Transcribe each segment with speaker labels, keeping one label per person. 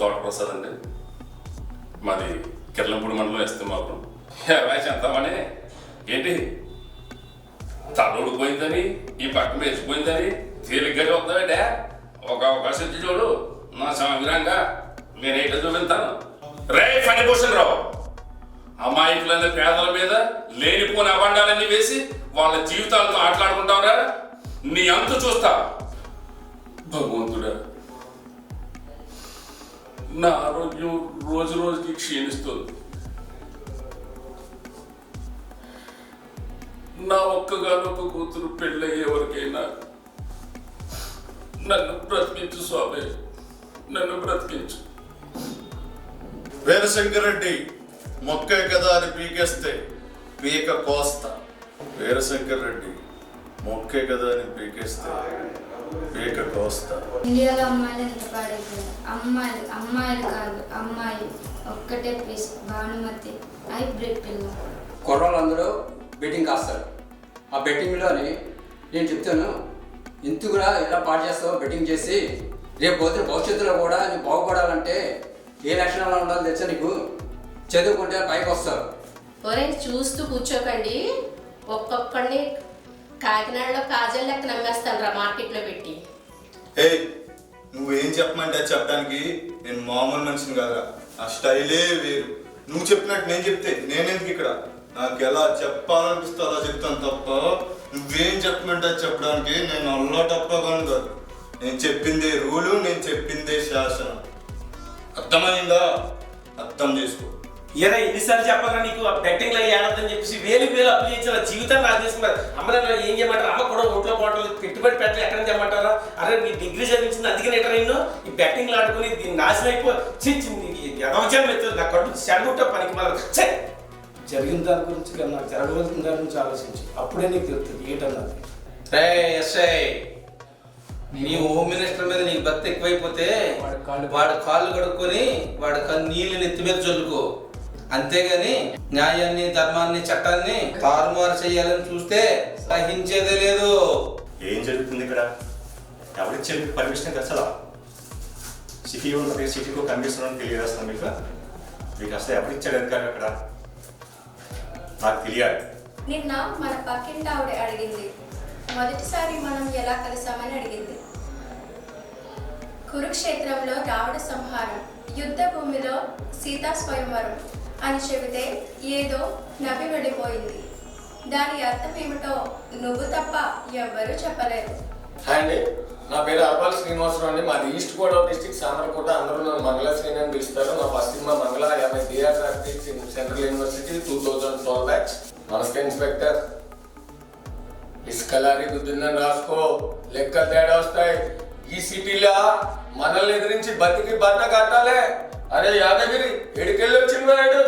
Speaker 1: తోట ప్రసాద్ అండి. మాది కిర్లంపూడి మండలం ఎస్తమాపురం. వయసు ఎంతమని ఏంటి తలూడిపోయిందని ఈ పక్కన వేసిపోయిందని తేలిగ్గా చూద్దామంటే ఒక అవకాశం ఇచ్చి చూడు. నా సమగ్రంగా నేనేటో చూపిస్తాను. రే ఫణిభూషణ్ రావు, అమాయకులైన పేదల మీద లేనిపోని అబండాలన్నీ వేసి వాళ్ళ జీవితాలతో ఆటలాడుకుంటావురా. నీ అంతు చూస్తా. భగవంతుడా, నా ఆరోగ్యం రోజు రోజుకి క్షీణిస్తుంది. నా ఒక్కగానొక్క కూతురు పెళ్ళయ్యే వరకైనా నన్ను బ్రతికించు స్వామి, నన్ను బ్రతికించు.
Speaker 2: వీరశంకర్ రెడ్డి మొక్కే కదా అని పీకేస్తే పీక కోస్తా. వీరశంకర్ రెడ్డి మొక్కే కదా అని పీకేస్తే పీక కోస్తా.
Speaker 3: ఇండియాలో అమ్మాయిలు ఎంత పాడైపోయారు. అమ్మాయిలు కాదు, అమ్మాయి ఒక్కటే పీస్. భానుమతి హైబ్రిడ్ పిల్ల.
Speaker 4: కుర్రోళ్ళందరూ బెట్టింగ్ కాస్తారు. ఆ బెట్టింగ్లోని నేను చెప్తాను, ఎందుకురా ఎలా పాటు చేస్తావో బెట్టింగ్ చేసి రేపు పోతే భవిష్యత్తులో కూడా నువ్వు బాగుపడాలంటే ఏ లక్షణాలు ఉండాలో తెలుసా నీకు? చదువుకుంటే పైకి వస్తావు.
Speaker 5: ఒరే చూస్తూ కూర్చోకండి, ఒక్కొక్కడిని కాకినాడలో కాజల్ లెక్క నమ్మేస్తాను రా మార్కెట్లో పెట్టి.
Speaker 2: ఏ నువ్వేం చెప్పమంటే చెప్పడానికి నేను మామూలు మనిషిని కాదురా. ఆ స్టైలే వేరు. నువ్వు చెప్పినట్టు నేను చెప్తే నేనెందుకు ఇక్కడ? నాకు ఎలా చెప్పాలనిపిస్తే అలా చెప్తాను తప్ప నువ్వేం చెప్పమంటే చెప్పడానికి నేను అల్లా తప్పగాను కాదు. నేను చెప్పిందే రూలు, నేను చెప్పిందే శాసనం. అర్థమైందా? అర్థం చేసుకో.
Speaker 6: ఏదో ఎన్నిసార్లు చెప్పాలా నీకు? ఆ బెట్టింగ్ లో ఏడద్దని చెప్పేసి వేలు అప్పు చేసిన జీవితాన్ని నాకు చేసుకున్నారు. అమ్మలో ఏం చేయమంటారు? అమ్మ కూడా ఒంట్లో బాటలు పెట్టుబడి పెట్టలు ఎక్కడ చేయమంటారా? అరే నీ డిగ్రీ చదివించింది అందుకే నెటర్ అయినా ఈ బెట్టింగ్లు ఆడుకుని దీన్ని నాశనం అయిపోయింది. ఎదవచనం ఎత్తు నా కట్టు చెడగొట్ట పనికి మళ్ళీ
Speaker 7: జరిగిన దాని గురించి కానీ నాకు జరగవలసిన దాని గురించి ఆలోచించి అప్పుడే నీకు తెలుస్తుంది ఏంటన్నది.
Speaker 8: రే ఎస్ఐ, నీ హోమ్ మినిస్టర్ మీద నీకు భక్తి ఎక్కువైపోతే వాడు కాళ్ళు కడుక్కొని వాడు నీళ్ళు నెత్తి మీద చల్లుకో. అంతేగాని న్యాయాన్ని, ధర్మాన్ని, చట్టాన్ని తారుమారు చేయాలని చూస్తే సహించేదే లేదు.
Speaker 9: ఏం జరుగుతుంది ఇక్కడ? ఎవరిచ్చే పర్మిషన్ అసలు? సిటీ ఉన్నది, సిటీలో కమిషనర్ తెలియజేస్తాను మీకు అసలు ఎవరిచ్చాడు అధికారం అక్కడ? నాకు తెలియాలి.
Speaker 10: నిన్న మన పక్కింటి ఆవిడ అడిగింది, మొదటిసారి మనం ఎలా కలిసామని అడిగింది. కురుక్షేత్రంలో రావణ సంహారం, యుద్ధ భూమిలో సీతా స్వయంవరం అని చెబితే ఏదో నవ్వి వెళ్ళిపోయింది. దాని అర్థం ఏమిటో నువ్వు తప్ప ఎవ్వరూ చెప్పలేరు.
Speaker 11: హాయ్ అండి, నా పేరు అర్పాల్ శ్రీనివాసరావు అండి. మాది ఈస్ట్ గోదావరి డిస్ట్రిక్ట్ సామర్లకోట. అందరూ నన్ను మంగళ శ్రీని అని పిలుస్తారు. నా ఫస్ట్ సినిమా మంగళ 50 theatre in central university 2012 batch. నమస్తే ఇన్స్పెక్టర్. ఇసుకలారీ గుద్దిందని రాసుకో, లెక్క తేడా వస్తాయి. ఈ సిటీలో మనల్ని ఎదిరించి బతికి బట్ట కట్టాలే. అరే యాదగిరి ఎడికెళ్ళి వచ్చింది వాడు.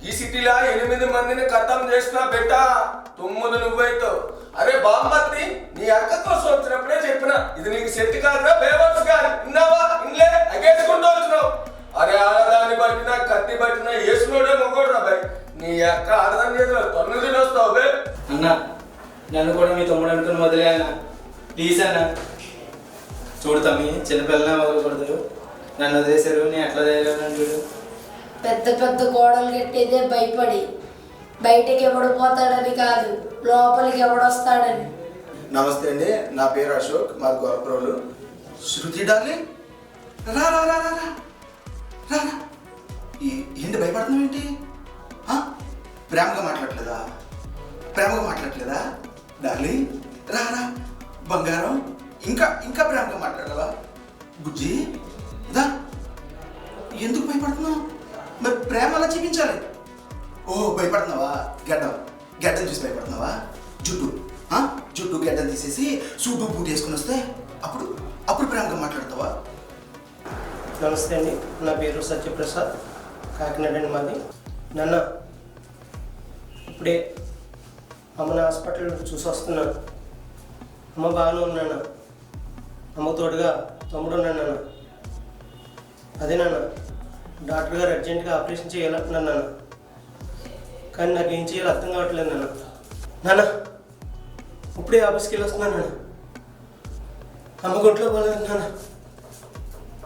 Speaker 11: ఈ సిటీలో 8 మందిని ఖతం చేసినా బెట్ట 9 నువ్వైతావు. అరే బామ్మత్తి, నీ అక్క కోసం వచ్చినప్పుడే చెప్పిన ఇది నీకు సెట్ కాదురా బేవర్స్ గారు. ఇన్నావా? ఇన్లే అగేసుకుంటూ వచ్చినావు. అరే ఆడదాన్ని బట్టినా కత్తి పట్టినా వేసుకున్నాడే మొక్కడు రా భయ్. నీ అక్క ఆడదాన్ని చేసిన తొన్ను తిని వస్తావు బే.
Speaker 7: అన్న, నన్ను కూడా మీ తమ్ముడు అనుకుని వదిలే అన్న, ప్లీజ్ అన్న. చూడు తమ్మి, చిన్నపిల్లనే వదలకూడదు. నన్ను వదిలేశారు, నేను ఎట్లా చేయలేను చూడు.
Speaker 3: పెద్ద పెద్ద గోడలు కట్టేదే భయపడి, బయటకి ఎవడిపోతాడని కాదు, లోపలికి ఎవడొస్తాడని.
Speaker 12: నమస్తే అండి, నా పేరు అశోక్, మాది గోరప్రోలు. శృతి డార్లింగ్, రా రా రా రా రా. ఏంటి భయపడుతున్నావు ఏంటి? ప్రేమగా మాట్లాడట్లేదా డార్లింగ్? రా రా బంగారం, ఇంకా ఇంకా ప్రేమగా మాట్లాడాలా? బుజ్జి దా. ఎందుకు భయపడుతున్నావు? మరి ప్రేమ అలా చూపించాలి. ఓ భయపడుతున్నావా? గడ్డం చూసి భయపడుతున్నావా? జుట్టు గడ్డం తీసేసి సూటు బూట్ వేసుకుని వస్తే అప్పుడు ప్రేమగా మాట్లాడతావా?
Speaker 7: నమస్తే అండి, నా పేరు సత్యప్రసాద్, కాకినాడ అండి మాది. నాన్న, ఇప్పుడే అమ్మని హాస్పిటల్ చూసి వస్తున్నాను. అమ్మ బాగానే ఉన్నాను. అమ్మ తోడుగా తమ్ముడు ఉన్నాను నాన్న. అదే నాన్న, డాక్టర్ గారు అర్జెంటుగా ఆపరేషన్ చేయాలంటున్నాను నాన్న. కానీ నాకు ఏం చేయాలో అర్థం కావట్లేదు నాన్న. ఇప్పుడే ఆఫీస్కి వెళ్ళి వస్తున్నాను నాన్న. అమ్మ గుంట్లో పోలేదు నాన్న.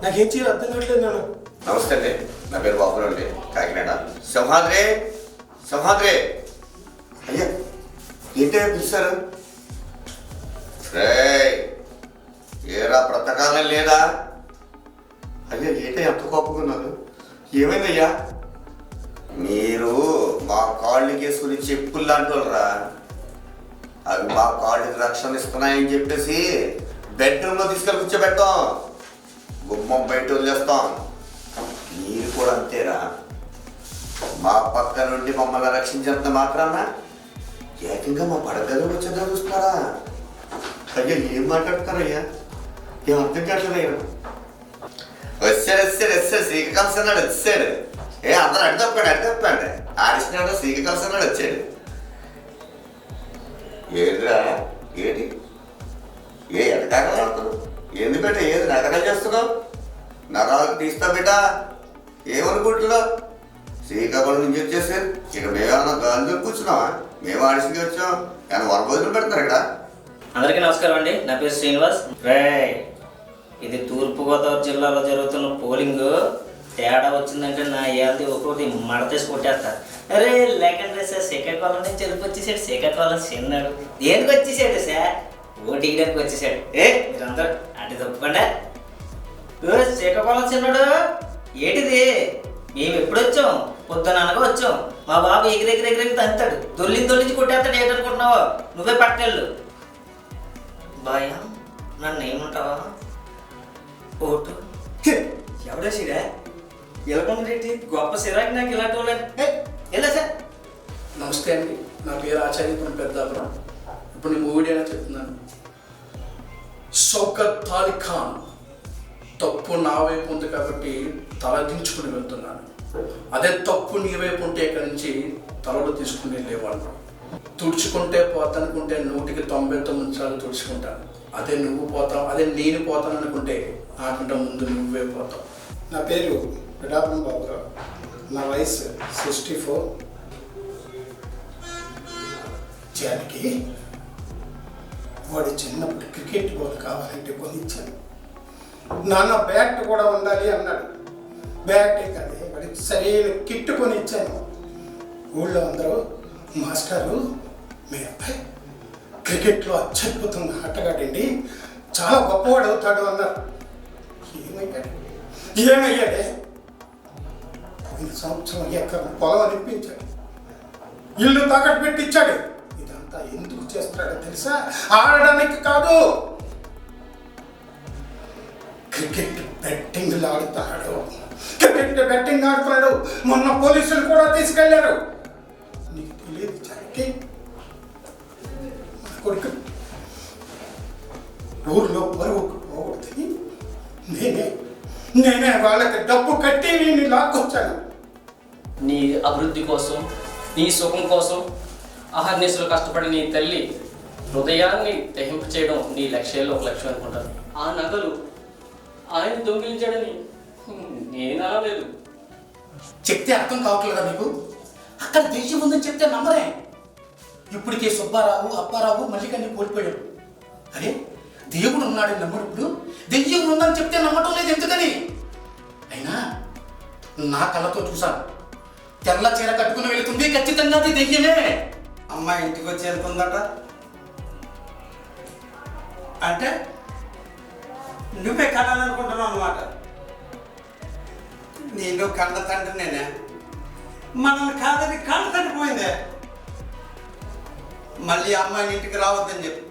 Speaker 7: నాకేం చేయాలో అర్థం కావట్లేదు నాన్న.
Speaker 13: నమస్తే అండి, నా పేరు బాబురావు అండి, కాకినాడ. సింహాద్రి సింహాద్రి అయ్యా, ఏంటయ్యా పిలిచారు? ఏరా బ్రతకాలం లేదా? అయ్యా ఏంటయ్యా అంత కోపకున్నారు? ఏమైందయ్యా? మీరు మా కాళ్ళకి వేసుకుని చెప్పులు లాంటి వాళ్ళరా. అవి మా కాళ్ళకి రక్షణ ఇస్తున్నాయని చెప్పేసి బెడ్రూమ్లో తీసుకెళ్ళి కూర్చోబెట్టాం, గుమ్మం బయట వదిలేస్తాం. మీరు కూడా అంతేరా. మా పక్క నుండి మమ్మల్ని రక్షించేంత మాత్రాన ఏకంగా మా పడగదిలో వచ్చేదా చూస్తారా? అయ్యా ఏం మాట్లాడతారయ్యా? ఏం అర్థం కావట్లేదయ్యా. వచ్చాడు శ్రీకాంత్ అన్నాడు, వచ్చాడు. అందరూ అడ్డొప్పాడు ఆడిస్తున్నాడు. శ్రీకాంత్ అన్నాడు వచ్చాడు. ఏదిరా ఏంటి? ఎటకాగా ఏంది బిడ్డ? ఏది నటకం చేస్తున్నావు? నరాలకు తీస్తా బిడ్డ. ఏమనుకుంటున్నావు? శ్రీకాకుళం నుంచి వచ్చేసారు. ఇక మేమేమన్నా గాలి కూర్చున్నావా? మేము ఆడిసింది వచ్చాం. ఏమన్నా వరభోజనం పెడతారు ఇక్కడ?
Speaker 14: అందరికీ నమస్కారం అండి, నా పేరు శ్రీనివాస్. ఇది తూర్పుగోదావరి జిల్లాలో జరుగుతున్న పోలింగ్. తేడా వచ్చిందంటే నా ఏది ఒకటి మడతేసి కొట్టేస్తా. అరే లేకంటే సార్ శ్రీకాకుళం నుంచి వెళ్ళి వచ్చేసాడు. శ్రీకాకుళం చిన్నాడు. దేనికి వచ్చేసాడు సార్? ఓటు వేయడానికి వచ్చేసాడు. మీరందరూ అటు తప్పకుండా. శ్రీకాకుళం చిన్నాడు ఏంటిది? మేము ఎప్పుడు వచ్చాం? పొద్దున అనగా వచ్చాం. మా బాబు ఎగిరెగిరెగిరెగి తంతాడు. దొల్లించి కొట్టేస్తాడు. ఏంటనుకుంటున్నావు? నువ్వే పట్టెళ్ళు. బాయ్ నన్ను ఏమంటావా? ఓటు ఎవడేసిరా? ఎలాగొండేంటి గొప్ప సిరాకి నాకు ఇలాంటి వాళ్ళని ఎలా సార్?
Speaker 15: నమస్తే అండి, నా పేరు ఆచార్యపురం పెద్దాపురం. ఇప్పుడు నేను మూవీ డైలాగ్ చెప్తున్నాను. షౌకత్ అలీ ఖాన్, తప్పు నా వైపు ఉంది కాబట్టి తలదించుకుని వెళ్తున్నాను. అదే తప్పు నీ వైపు ఉంటే ఇక్కడి నుంచి తలలు తీసుకుని వెళ్ళేవాళ్ళు. తుడుచుకుంటే పోతానుకుంటే 199 సార్లు తుడుచుకుంటాను. అదే నువ్వు పోతావు, అదే నేను పోతాను అనుకుంటే నాకంటే ముందు నువ్వే పోతావు.
Speaker 7: నా పేరు పిడాపురం బాబురావు. నా వయసు 64. జానికి వాడి చిన్నప్పుడు క్రికెట్ బాల్ కావాలంటే కొనిచ్చాను. నాన్న బ్యాట్ కూడా ఉండాలి అన్నాడు. బ్యాటే కాదే వాడికి సరైన కిట్ కొనిచ్చాను. ఊళ్ళో అందరూ మాస్టరు మీ అబ్బాయి క్రికెట్లో అత్యద్భుతంగా ఆటగాడండి, చాలా గొప్పవాడు అవుతాడు అన్నారు. ఏమయ్యాడే? పోయిన సంవత్సరం ఎక్కడ పొలం అనిపించాడు, ఇల్లు తాకట్టు పెట్టించాడు. ఇదంతా ఎందుకు చేస్తున్నాడో తెలుసా? ఆడడానికి కాదు, క్రికెట్ బెట్టింగ్లు ఆడుతున్నాడు. క్రికెట్ బెట్టింగ్ ఆడుతున్నాడు. మొన్న పోలీసులు కూడా తీసుకెళ్లారు. నీకు తెలియదు చాకి? కొడుకు ఊర్లో పరువుకు పోకూడదని నేనే వాళ్ళకి డబ్బు కట్టి నేను లాక్కొచ్చాను.
Speaker 14: నీ అభివృద్ధి కోసం, నీ సుఖం కోసం అహర్నిశలు కష్టపడి నీ తల్లి హృదయాన్ని దహింపు చేయడం నీ లక్ష్యాల్లో ఒక లక్ష్యం అనుకుంటాను. ఆ నగలు ఆయన దొంగిలించాడని నేనలేదు.
Speaker 12: చెప్తే అర్థం కావట్లేదా మీకు? అక్కడ దెయ్యం ఉందని చెప్తే నమ్మరే. ఇప్పటికే సుబ్బారావు, అప్పారావు మల్లికని కోల్పోయాడు. అరే దేవుడు ఉన్నాడని నమ్మడు. దెయ్యం ఉందని చెప్తే నమ్మటం లేదు ఎందుకని? అయినా నా కళ్ళతో చూశాను. తెల్ల చీర కట్టుకుని వెళుతుంది, ఖచ్చితంగా అది దెయ్యమే.
Speaker 8: అమ్మాయి ఇంటికి వచ్చి వెళ్తుందట అంటే నువ్వే కనాలనుకుంటున్నావు అన్నమాట. నేను కన్న తండ్రి నేనే. మనల్ని కాదని కన్న తండ్రి పోయిందే. మళ్ళీ అమ్మాయిని ఇంటికి రావద్దని చెప్పు.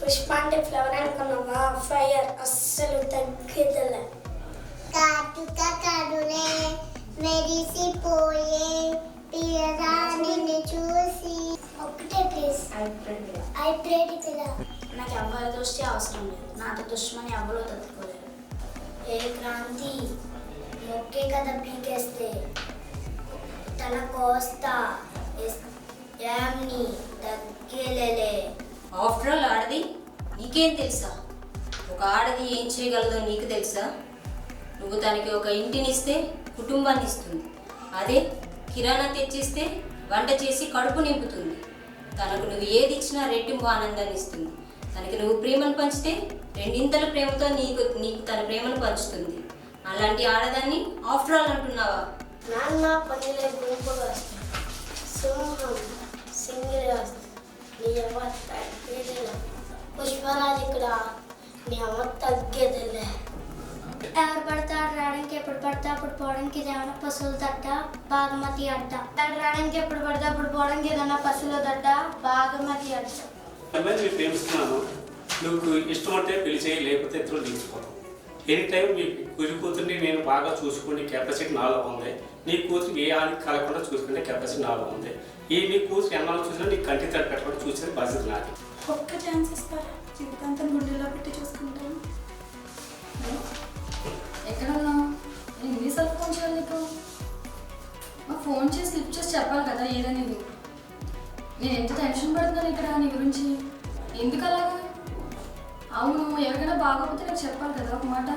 Speaker 16: పుష్పాంటి ఫ్లవర్ అనుకున్నావా? ఫైర్ అస్సలు తగ్గేదలే. కాటుక కడులే మెరిసిపోయే పిల్లగా నిన్ను చూసి ఒకటే ప్లీజ్ ఐ ప్రేడ్ పిల్ల. నాకు ఎవరి దృష్టి అవసరం లేదు. నాతో దుష్మని ఎవరో తట్టుకోలేరు. ఏ క్రాంతి మొక్కే కదా పీకేస్తే తల కోస్తా యామ్ని తగ్గేలేలే.
Speaker 17: ఆఫ్టర్ ఆల్ ఆడది నీకేం తెలుసా? ఒక ఆడది ఏం చేయగలదో నీకు తెలుసా? నువ్వు తనకి ఒక ఇంటిని ఇస్తే కుటుంబాన్ని ఇస్తుంది. అదే కిరాణా తెచ్చిస్తే వంట చేసి కడుపు నింపుతుంది. తనకు నువ్వు ఏది ఇచ్చినా రెట్టింపు ఆనందాన్ని ఇస్తుంది. తనకి నువ్వు ప్రేమను పంచితే రెండింతల ప్రేమతో నీకు తన ప్రేమను పంచుతుంది. అలాంటి ఆడదాన్ని ఆఫ్టర్ ఆల్ అంటున్నావా?
Speaker 16: నాన్న పనిలే గుంపుగా వస్తుంది, సింహం సింగిల్గా వస్తుంది. నీ అమ్మ తగ్గేదిలే. పుష్పరాజు ఇక్కడ నీ అమ్మ తగ్గేదిలే. ఎవరు పడతాడు రావడానికి, ఎప్పుడు పడితే అప్పుడు పోవడానికి ఏదైనా పశువుల తట్ట బాగమతి అడ్డ. రావడానికి ఎప్పుడు పడితే అప్పుడు పోవడానికి ఏదైనా పశువుల తట్ట బాగమతి అడ్డ.
Speaker 18: నేను ప్రేమిస్తున్నాను, నువ్వు ఇష్టం అంటే పెళ్లి చేయి, లేకపోతే ఇద్దరు దించుకోవడం. ఎనీ టైం మీ కూతురిని నేను బాగా చూసుకునే కెపాసిటీ నాలో ఉంది. నీ కూతురికి ఏ ఆడికి కలగకుండా చూసుకునే కెపాసిటీ నాలో ఉంది. నీ కూతురు ఎన్నాళ్ళు చూసినా నీ కంటి తడి పెట్టకుండా చూసేది బాధ్యత నాది.
Speaker 10: ఒక్క ఛాన్స్ ఇస్తారా? జీవితాంతం గుండెల్లో పెట్టి చూసుకుంటాను.
Speaker 19: ఎక్కడ ఉన్నావు? నేను ఎన్నిసార్లు ఫోన్ చేయాలి నీకు? మాకు ఫోన్ చేసి లిఫ్ట్ చేసి చెప్పాలి కదా ఏదనేది. నేను ఎంత టెన్షన్ పడుతున్నాను ఇక్కడ నీ గురించి. ఎందుకు అలాగా? అవును, ఎవరికైనా బాగోకపోతే నాకు చెప్పాలి కదా ఒక మాట.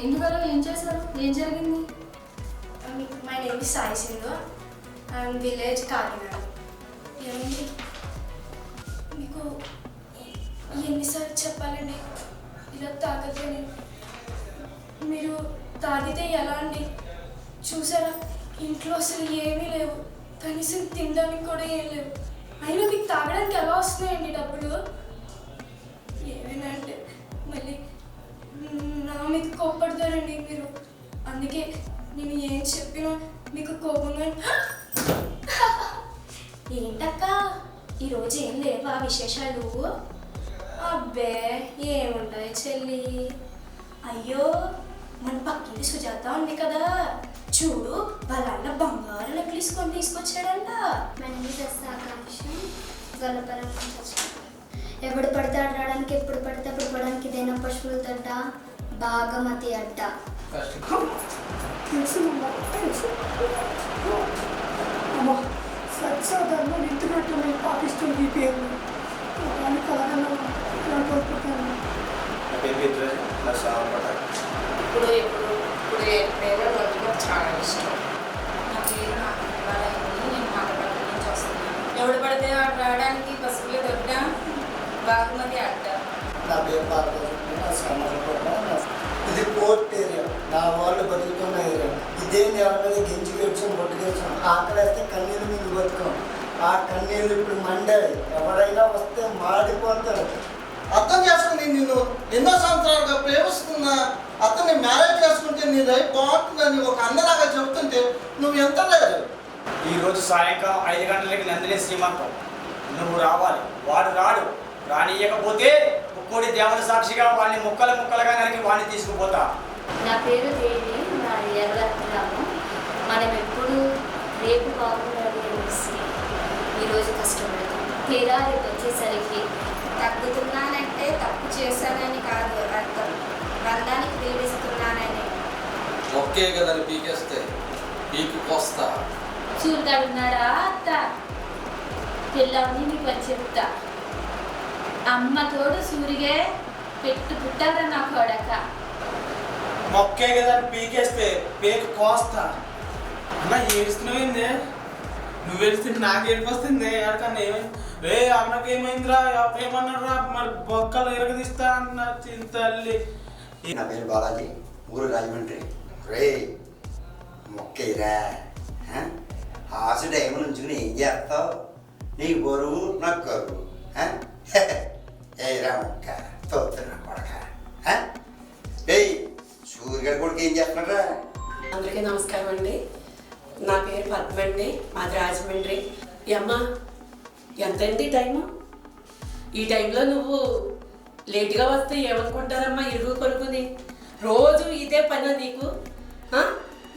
Speaker 19: ఎందుకు అలా? ఏం చేశారు? ఏం జరిగింది?
Speaker 10: My name is Sai Sindhu. I'm village Kakinada. ఏమండి మీకు ఎన్నిసార్లు చెప్పాలండి ఇలా తాగద్దని? మీరు తాగితే ఎలా అండి? చూసారా, ఇంట్లో అసలు ఏమీ లేవు, కనీసం తినడానికి కూడా ఏం లేవు. అయినా మీకు తాగడానికి ఎలా వస్తున్నాయండి డబ్బులు? ఏమైనా అంటే మళ్ళీ నా మీకు కోప్పడతారండి మీరు. అందుకే నేను ఏం చెప్పినా మీకు కోపంగా. ఏంటక్క ఈరోజు ఏం లేవా విశేషాలు? అబ్బే ఏముంటాయి చెల్లి. అయ్యో మన పక్కింటి సుజాత ఉంది కదా, చూడు వాళ్ళ అన్న బంగారు నెక్లెస్ కొని తీసుకొచ్చాడంట.
Speaker 3: ఎప్పుడు పడతాడు రావడానికి, ఎప్పుడు పడితే అప్పుడు పడడానికి ఇదైనా పశువుల తట్ట బాగమతి అడ్డ.
Speaker 7: సత్సాధారణ ఇంటినట్టు పాకిస్తాన్ పేరు
Speaker 5: ఇప్పుడు ఎప్పుడైనా నాకు చాలా ఇష్టం. నా పేరు నాకు ఇవ్వాలని నేను మాట్లాడడం నుంచి వస్తున్నాను. ఎవడు పడితే వాడు రావడానికి పసుపులే దొడ్డ బాగుమతి అడ్డ.
Speaker 7: నా పేరు ఇది పోర్ట్ ఏరియా, నా వాళ్ళు బతుకుతున్న ఏరియా. ఇదే నేల మీద గింజి గెలిచాం, బొట్టు గెలిచాం. ఆకలేస్తే కన్నీళ్ళు మీద బతుకాం. ఆ కన్నీళ్ళు ఇప్పుడు మండాయి. ఎవరైనా వస్తే మాడిపోతారు. అర్థం చేసుకుని నిన్ను ఎన్నో సంవత్సరాలుగా ప్రేమిస్తున్నా, అతన్ని మ్యారేజ్ చేసుకుంటే నీ లైఫ్ బాగుంటుందని ఒక అన్నలాగా చెప్తుంటే నువ్వు ఎంత లేదు.
Speaker 20: ఈరోజు సాయంకాలం 5 గంటలకి నందిని శ్రీమంతం. నువ్వు రావాలి, వాడు రాడు. రానియకపోతే ముక్కోడి దేవుని సాక్షిగా వాడిని ముక్కలుగా నరికి వాడిని తీసుకుపోతా.
Speaker 17: నా పేరు దేవి, నా ఎర్రగ్రామం. మనం ఎప్పుడు రేపు బాగుండాలి అనేసి ఈరోజు కష్టపడతాం. తీరా రేపు వచ్చేసరికి తగ్గుతున్నానంటే తప్పు చేశానని కాదు అర్థం, బంధానికి ప్రేమిస్తున్నానని.
Speaker 8: ఒకే కదని పీకేస్తే పీకు పోస్తా.
Speaker 19: చూడగలుగున్నాడా అత్త? పిల్లవని నీకు వచ్చి చెప్తా. అమ్మ తోడు సూరిగే పెట్టు పుట్టారా నా కొడక.
Speaker 20: మొక్కే కదా పీకేస్తే పేకు కోస్తా. అన్న ఏడుస్తున్నావేంది? నువ్వు ఏడుస్తుంటే నాకు ఏడిపోస్తుంది. ఎక్కడికన్నా ఏమైంది రే? అన్నకి ఏమైందిరా? ఏమన్నాడు రా? మరి బొక్కలు ఎరగదీస్తా అంటున్నారు తల్లి.
Speaker 21: నా పేరు బాలాజీ, ఊరు రాజమండ్రి. రే మొక్కేరా, ఆశ టైం నుంచి ఏం చేస్తావు? నీ బరువు నాకు కరువు. ఏరా మొక్క తోతున్నా కొడక. సూర్యగారి కొడుకు ఏం చేస్తున్నారా?
Speaker 5: అందరికీ నమస్కారం అండి. నా పేరు పద్మ అండి, మాది రాజమండ్రి. అమ్మ ఎంతండి టైము? ఈ టైంలో నువ్వు లేట్గా వస్తే ఏమనుకుంటారమ్మా ఇరుగు పరుగుని? రోజు ఇదే పని నీకు?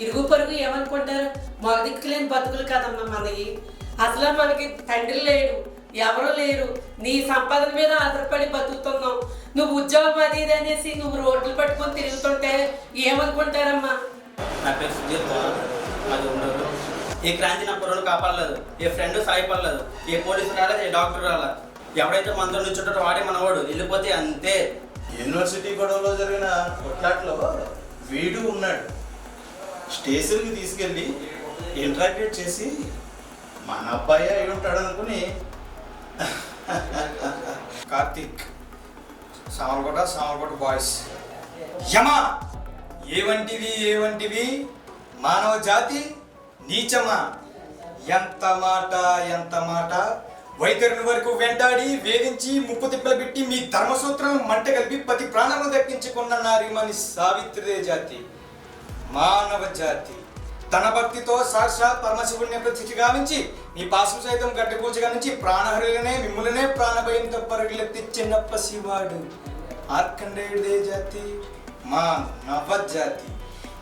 Speaker 5: ఇరుగు పరుగు ఏమనుకుంటారు? మగ దిక్కులేని బతుకులు కదమ్మా మనకి. అసలు మనకి తండ్రి లేడు, ఎవరు లేరు. నీ సంపాదన మీద ఆధారపడి బతుకుతున్నావు. నువ్వు ఉద్యోగం అది ఇది అనేసి నువ్వు రోడ్లు పట్టుకొని తిరుగుతుంటే ఏమనుకుంటారమ్మా?
Speaker 20: నా పేరు సుజీత్, అది ఉండరు.
Speaker 1: ఏ క్రాంతి నా పొరలు కాపాడలేదు, ఏ ఫ్రెండ్ సాయపడలేదు, ఏ పోలీసు రాలేదు, ఏ డాక్టర్ రాలేదు. ఎవడైతే మనతో నుంచుంటాడో వాడే మనవాడు, వెళ్ళిపోతే అంతే.
Speaker 2: యూనివర్సిటీ గొడవలో జరిగిన కొట్లాట్లో వీడు ఉన్నాడు. స్టేషన్కి తీసుకెళ్ళి ఇంటరాక్ట్ చేసి మన అబ్బాయి అయి ఉంటాడు అనుకుని
Speaker 22: కార్తీక్ సామర్కోట బాయ్స్. యమా ఏవంటివి మానవ జాతి నీచమా, ఎంత మాట వైతరుని వరకు వెంటాడి వేధించి ముప్పు తిప్పలు పెట్టి మీ ధర్మసూత్రం మంట కలిపి పతి ప్రాణము దక్కించుకున్న నారీమణి సావిత్రిదే జాతి. మానవ జాతి తన భక్తితో సాక్షాత్ పరమశివుడిని ప్రతిష్ఠ గావించి మీ పాశం సైతం గట్టి పూజగా నుంచి ప్రాణహరులనే మిమ్ములనే ప్రాణభయంతో పరుగులెత్తి చిన్నప్ప శివాడు ఆర్కండేయుడే జాతి. మా నవజాతి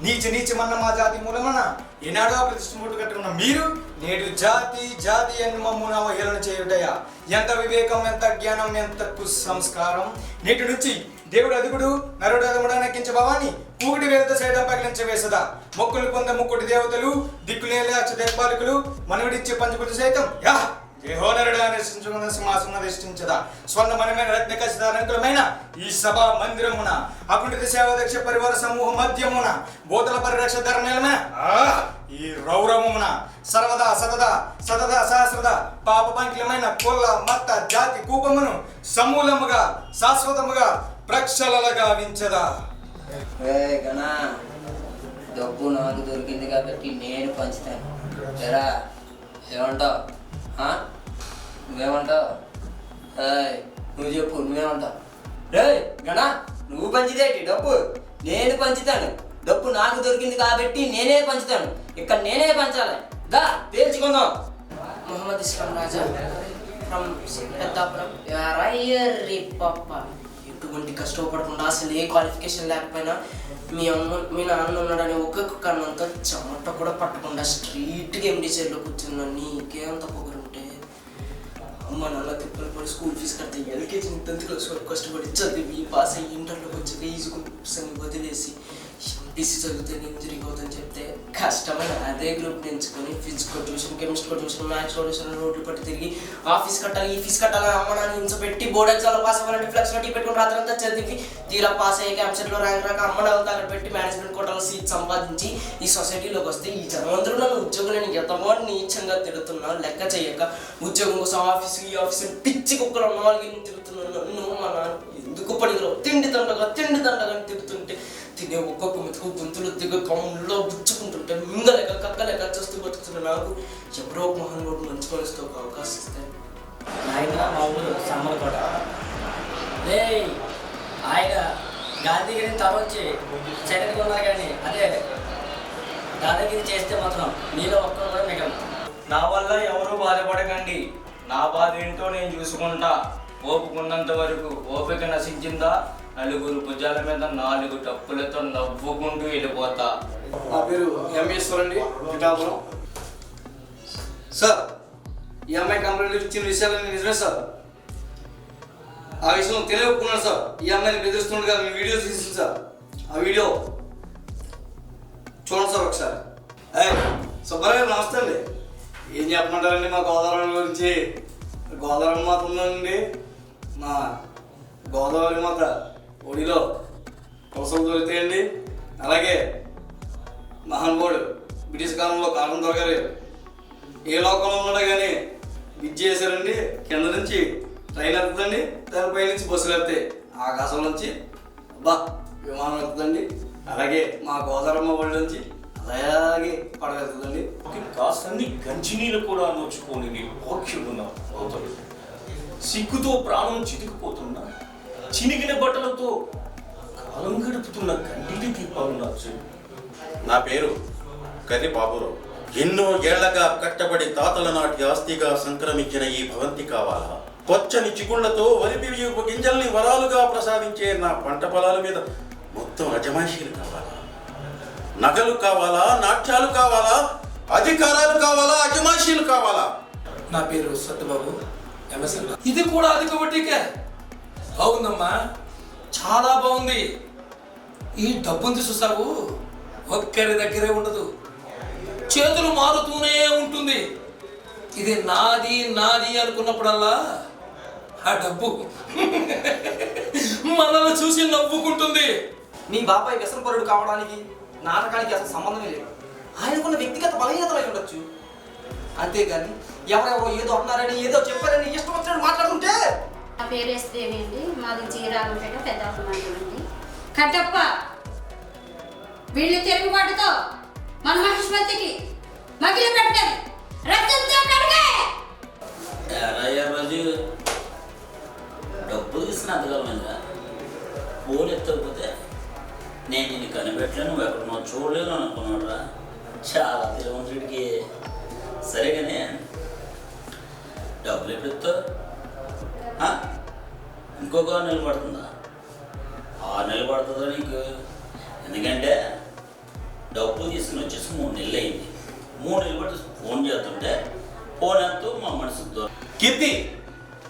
Speaker 22: నీచమన్న మా జాతి మూలమన ఈనాడో ప్రతిష్ఠ మూట కట్టుకున్న మీరు నేడు జాతి అని మమ్మున అవహేళన చేయుటయా. ఎంత వివేకం, ఎంత జ్ఞానం, ఎంత కుసంస్కారం. నేటి నుంచి దేవుడు అదుగుడు నరుడు అదుగుడు నక్కించ భవాని పూగుడి వేలతో సైతం పగిలించవేసదా. మొక్కులు పొంద ముక్కుడి దేవతలు దిక్కులేలే అక్షదేపాలకులు మనవిడిచ్చే పంచకుడు సైతం యా దేహోనరుడా నిశ్చించుకున్న సింహాసన ధిష్ఠించదా. స్వర్ణమణమైన రత్నకసిదారంకులమైన ఈ సభా మందిరమున అకుంఠిత సేవాదక్ష పరివార సమూహ మధ్యమున బోతల పరిరక్ష ధర్మేలమైన ఈ రౌరవమున సర్వదా సతదా సహస్రద పాప పంకిలమైన కుల మత జాతి కూపమును సమూలముగా శాశ్వతముగా ప్రక్షలగా వించదా.
Speaker 17: గనా డబ్బు నాకు దొరికింది కాబట్టి నేను పంచుతాను. ఎరా ఏమంటావు? నువ్వేమంటావు? నువ్వు చెప్పు, నువ్వేమంటావు? రే గనా నువ్వు పంచిదేటి డబ్బు? నేను పంచుతాను. డబ్బు నాకు దొరికింది కాబట్టి నేనే పంచుతాను. ఇక్కడ నేనే పంచాలి. దా తేల్చుకుందాం.
Speaker 5: మొహమ్మద్ ఇస్లాం రాజా ఫ్రమ్ పెద్దాపురం. పప్ప ఎటువంటి కష్టపడకుండా అసలు ఏ క్వాలిఫికేషన్ లేకపోయినా మీ నాన్న ఉన్నాడని ఒక్కొక్క కారణంతో చెమట కూడా పట్టకుండా స్ట్రీట్గా ఎండి చైర్లో కూర్చున్నా. నీకేంత పొగరుంటే అమ్మ నాన్న తిప్పలు పడి స్కూల్ ఫీజు కడితే ఎల్కేజీ 10th క్లాస్ వరకు కష్టపడి చదివి పాస్ అయ్యి ఇంటర్లోకి వచ్చి ఈజుకుని వదిలేసి ఎంపీసీ చదివితే నేను తిరిగిపోతుందని చెప్తే కష్టమైన అదే గ్రూప్ ఎంచుకొని physical tuition, chemistry tuition, maths tuition రోడ్లు పట్టి తిరిగి ఆ ఫీజు కట్టాలి ఈ ఫీజు కట్టాలని అమ్మ నాన్న హింస పెట్టి బోర్డ్ ఎగ్జామ్లో పాస్ అవ్వాలంటే ఫ్లెక్స్లో టీ పెట్టుకుని రాత్రంతా చదివి తీరా పాస్ అయ్యి క్యాంప్సెట్లో ర్యాంక్ రాక అమ్మ నాన్న అక్కడ పెట్టి మేనేజ్మెంట్ కోటాలో సీట్ సంపాదించి ఈ సొసైటీలోకి వస్తే ఈ జనమందరూ నన్ను ఉద్యోగం నేను ఎంతమో నీచంగా తిడుతున్నాను. లెక్క చేయక ఉద్యోగం కోసం ఆఫీసు ఈ ఆఫీసు పిచ్చి కుక్కలు ఉన్న వాళ్ళకి తిడుతున్నాను. నన్ను మా నాన్న ఎందుకు పడిగలవు తిండి దండగా అని తిడుతుంటే తినే ఒక్కొక్క మెతుకు గొంతులు దిగ కమ్ముల్లో గుచ్చుకుంటుంటే మింగలేక కక్కలేక చూస్తూ బతుకుతున్న నాకు ఎవరో ఒక మహానుభావుడు మంచి మనసుతో ఒక అవకాశం ఇస్తాను.
Speaker 14: ఆయన మా ఊరు సమ్మలకోట. లే ఆయన గాంధీగిరిని తరవచ్చి చరిత్ర ఉన్నారు కానీ అదే దాదాగిరి చేస్తే మాత్రం మీలో ఒక్కరు కూడా మిగలదు.
Speaker 1: నా వల్ల ఎవరు బాధపడకండి, నా బాధ ఏంటో నేను చూసుకుంటా. ఓపుకున్నంత వరకు ఓపిక నశించిందా నలుగురు భుజాల మీద 4 టప్పులతో నవ్వుకుంటూ వెళ్ళిపోతా.
Speaker 15: నా పేరు ఎంఎస్వర్ అండి, పిఠాపురం. సార్ ఈ అమ్మాయి కంప్లైంట్ ఇచ్చిన విషయాలన్నీ నిజమే సార్. ఆ విషయం తెలియకున్నాను సార్. ఈ అమ్మాయిని బెదిరిస్తుండగా మీ వీడియో తీసింది సార్. ఆ వీడియో చూడండి సార్ ఒకసారి. సుబ్బారావు నమస్తే అండి. ఏం చెప్పమంటారండి మా గోదావరి గురించి? గోదావరి మాత ఉందండి. మా గోదావరి మాత ఒడిలో కొలసలు దొరుకుతాయండి. అలాగే మహానుభావుడు బ్రిటిష్ కాలంలో కాలం దొరకలేదు. ఏ లోకంలో ఉన్నా కానీ విద్య చేశారండి. కింద నుంచి ట్రైన్ వెళ్తుందండి, దానిపై నుంచి బస్సులు వెళ్తాయి, ఆకాశం నుంచి విమానం వెళ్తుందండి. అలాగే మా గోదావరమ్మ ఒడి నుంచి అలాగే పడవ వెళ్తుందండి.
Speaker 23: కాస్తన్ని గంజినీళ్ళు కూడా నోచుకొని నీ భోగ్యుడున్నావు అవుతాడు. సిగ్గుతో ప్రాణం చితికిపోతున్నా చినిగిన బట్టలతో కాలం గడుపుతున్న కన్నీటి దీపాలున్నారు.
Speaker 24: నా పేరు కర్రి బాబురావు. ఎన్నో ఏళ్లగా కట్టబడి తాతల నాటి ఆస్తిగా సంక్రమించిన ఈ భవంతి కావాలా? పచ్చని చిగుళ్లతో వరిపివియుపు గింజల్ని వరాలుగా ప్రసాదించే నా పంట పొలాల మీద మొత్తం అజమాయిషీలు కావాలా? నగలు కావాలా? నాట్యాలు కావాలా? అధికారాలు కావాలా? అజమాయిషీలు కావాలా?
Speaker 11: నా పేరు సత్యబాబు, ఎంఎస్ఎల్. ఇది కూడా అధిక వడ్డీకే. బాగుందమ్మా, చాలా బాగుంది. ఈ డబ్బుని చూసావు ఒక్కరి దగ్గరే ఉండదు.
Speaker 8: చేతులు మారుతూనే ఉంటుంది. ఇది నాది నాది అనుకున్నప్పుడల్లా ఆ డబ్బు మనల్ని చూసి నవ్వుకుంటుంది.
Speaker 4: మీ బాబాయ్ వ్యసనపరుడు కావడానికి నాటకానికి అసలు సంబంధమే లేదు. ఆయనకున్న వ్యక్తిగత బలహీనతలై ఉండొచ్చు. అంతేగాని ఎవరెవరో ఏదో అన్నారని ఏదో చెప్పారని ఇష్టం వచ్చినట్టు మాట్లాడుతుంటే.
Speaker 6: నా పేరు ఎస్దేవి అండి, మాది జీరాగంపేట పెద్దాపురం అండి. కట్టప్ప వీళ్ళు తిరుగుబాటుతో మన మహిష్మతికి మగిలి పెట్టాలి, రక్తంతో కడిగే.
Speaker 9: రాజు డబ్బులు తీసుకుని అంతకాలమైందిగా ఫోన్ ఎత్తకపోతే నేను నిన్ను కనిపెట్టలేను, నువ్వు ఎక్కడున్నా చూడలేను అనుకున్నాడురా. చాలా తిరుగుడికి. సరేగానే డబ్బులు ఎప్పుడు ఎత్తావు? ఇంకొక 6 నెలలు పడుతుందా? 6 నెలలు పడుతుందా నీకు? ఎందుకంటే డబ్బులు తీసుకుని వచ్చేసి 3 నెలలు అయింది. 3 నెలలు పట్టి ఫోన్ చేస్తుంటే ఫోన్ ఎంతో మా మనసుకు దూరం.
Speaker 12: కీర్తి,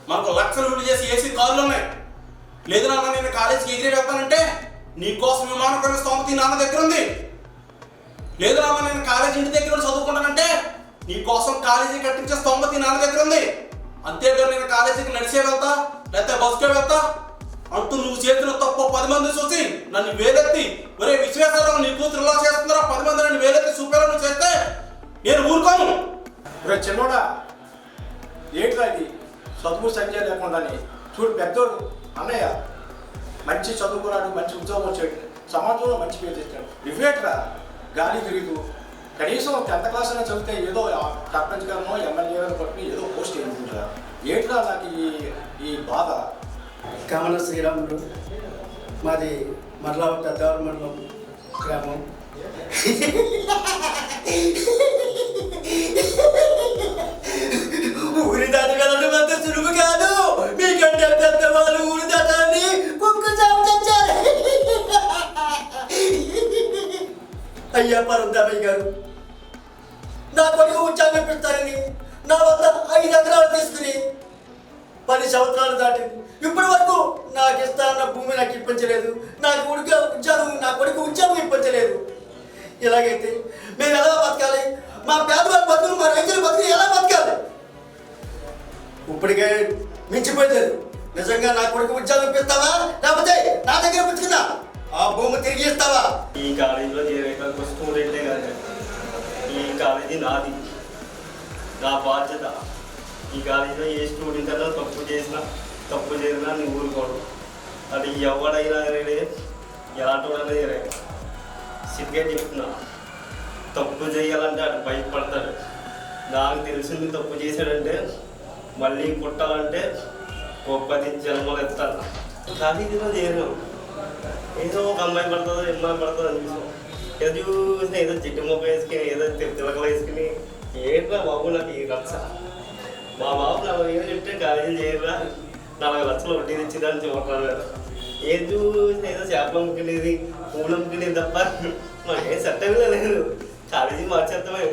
Speaker 12: మనకు లక్షలు విలువ చేసి ఏసీ కార్లు ఉన్నాయి. లేదు నాన్న నేను కాలేజీకి ఎగిరి వెళ్తానంటే నీకోసం విమానం కొనే స్తోమత నాన్న దగ్గర ఉంది. లేదు నాన్న నేను కాలేజీ ఇంటి దగ్గర చదువుకుంటానంటే నీకోసం కాలేజీ కట్టించే స్తోమత నాన్న దగ్గర ఉంది. అంతేగాని నేను కాలేజీకి నడిచే వెళ్తా లేకపోతే బస్సుకే వెళ్తా అంటూ నువ్వు చేసిన తప్పు 10 మంది చూసి నన్ను వేలెత్తి ఒరే విశ్వేశ్వరరావు నీ కూతురు ఇలా చేస్తున్నారా 10 మంది నన్ను వేలెత్తి చూపేలా నువ్వు చేస్తే నేను ఊరుకోను.
Speaker 13: రే చిన్నోడా, ఏంట్రా ఇది చదువు సంఖ్య లేకుండానే? చూడు పెద్దోడు అన్నయ్య మంచి చదువుకున్నాడు, మంచి ఉద్యోగం వచ్చాడు, సమాజంలో మంచి పేరు తెచ్చాడు. ఇవేట్రా గాలి తిరుగుతూ కనీసం 10th క్లాస్ అయినా చదివితే ఏదో సర్పంచ్ గారినో ఎమ్మెల్యే గారిని పట్టుకుని ఏదో పోస్ట్ వేయించుకుంటారా? ఏంట్రా నాకు ఈ బాధ?
Speaker 7: కామన శ్రీరాముడు, మాది మర్లావ పెద్దవారి మండలం గ్రామం.
Speaker 21: ఊరి దాటగలడు అంత సులువు కాదు. మీకంటే పెద్దవాళ్ళు ఊరి దాటాలని కుక్కు చావుచారు. అయ్యా పరందామయ్య గారు, నా కొడుకు ఉద్యోగం ఇప్పిస్తారని నా వద్ద 5 ఎకరాలు తీసుకుని 10 సంవత్సరాలు దాటింది. ఇప్పటి వరకు నాకు ఇస్తానన్న భూమి నాకు ఇప్పించలేదు. నా కొడుకు ఉద్యోగం ఇప్పించలేదు. ఇలాగైతే మేము ఎలా బతకాలి? మా పేదవాళ్ళ బతుకులు, మా రైతుల బతుకులు ఎలా బతకాలి? ఇప్పటికే మించిపోయింది. నిజంగా నా కొడుకు ఉద్యోగం ఇప్పిస్తావా లేకపోతే నా దగ్గర పుచ్చుకున్నా ఆ భూమి తిరిగి ఇస్తావా?
Speaker 1: ఈ కాలేజీలో చేరేటప్పుడు స్టూడెంటే కాదు, ఈ కాలేజీ నాది, నా బాధ్యత. ఈ కాలేజీలో ఏ స్టూడెంట్ అయినా తప్పు చేసినా నువ్వు ఊరుకోడు. అది ఎవడైనా ఎలాంటి వాడైనా చేరే సిగ్గా చెప్తున్నా. తప్పు చేయాలంటే అటు భయపడతాడు. నాకు తెలిసింది తప్పు చేశాడంటే మళ్ళీ పుట్టాలంటే 10 జన్మలు ఎత్తాను. కాలేజీలో చేరాం, ఏదో ఒక అమ్మాయి పడుతుందో అమ్మాయి పడుతుందో అనిపిస్తాం. ఏదో చూసినా ఏదో జిడ్డు మొక్క వేసుకుని ఏదో తిలకలు వేసుకుని ఏంట్రా బాబు నాకు ఈ రచ్చ. మా బాబు 40 ఏళ్ళు చెప్తే కాలేజీ చేయరా 40 లక్షలు వడ్డీ తెచ్చిదని చెప్పారు. ఏది చూసినా ఏదో చేపలు అమ్ముకునేది, పూలు అమ్ముకునేది తప్ప మాకేం చట్టమే లేదు. కాలేజీ మార్చేస్తామే.